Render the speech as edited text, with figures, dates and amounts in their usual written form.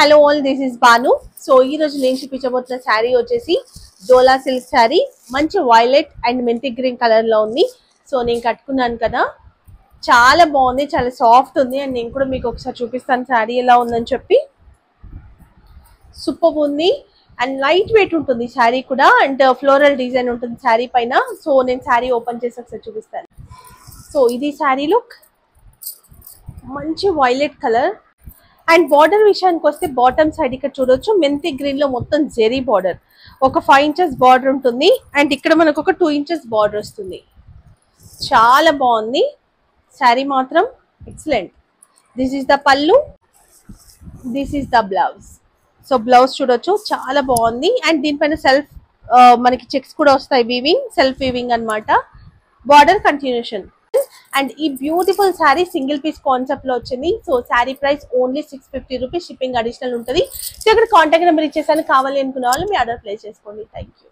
Hello all, this is Banu. So ఈ రోజు నేను చూపించబోతున్న శారీ వచ్చేసి డోలా సిల్క్ శారీ. మంచి వైలెట్ అండ్ మెంతి గ్రీన్ కలర్ లో ఉంది. సో నేను కట్టుకున్నాను కదా, చాలా బాగుంది, చాలా సాఫ్ట్ ఉంది. అండ్ నేను కూడా మీకు ఒకసారి చూపిస్తాను శారీ ఎలా ఉందని చెప్పి. సూపర్ ఉంది అండ్ లైట్ వెయిట్ ఉంటుంది శారీ కూడా, అండ్ ఫ్లోరల్ డిజైన్ ఉంటుంది శారీ పైన. సో నేను శారీ ఓపెన్ చేసి ఒకసారి చూపిస్తాను. సో ఇది శారీ లుక్, మంచి వైలెట్ కలర్. అండ్ బార్డర్ విషయానికి వస్తే బాటమ్ సైడ్ ఇక్కడ చూడొచ్చు మెంతి గ్రీన్ లో మొత్తం జెరీ బార్డర్, ఒక 5 ఇంచెస్ బార్డర్ ఉంటుంది. అండ్ ఇక్కడ మనకు ఒక 2 ఇంచెస్ బార్డర్ వస్తుంది. చాలా బాగుంది శారీ మాత్రం, ఎక్సలెంట్. దిస్ ఈస్ ద పల్లు, this is the blouse. So blouse చూడొచ్చు, చాలా బాగుంది. అండ్ దీనిపైన సెల్ఫ్ మనకి చెక్స్ కూడా వస్తాయి, వీవింగ్, సెల్ఫ్ వీవింగ్ అన్నమాట. Border continuation. అండ్ ఈ beautiful sari single piece concept లో వచ్చింది. So sari price only 650 rupees, shipping additional ఉంటుంది. సో ఇక్కడ కాంటాక్ట్ నెంబర్ ఇచ్చేసాను, కావాలి అనుకున్న వాళ్ళు మీ ఆర్డర్ ప్లేస్ చేసుకోండి. Thank you.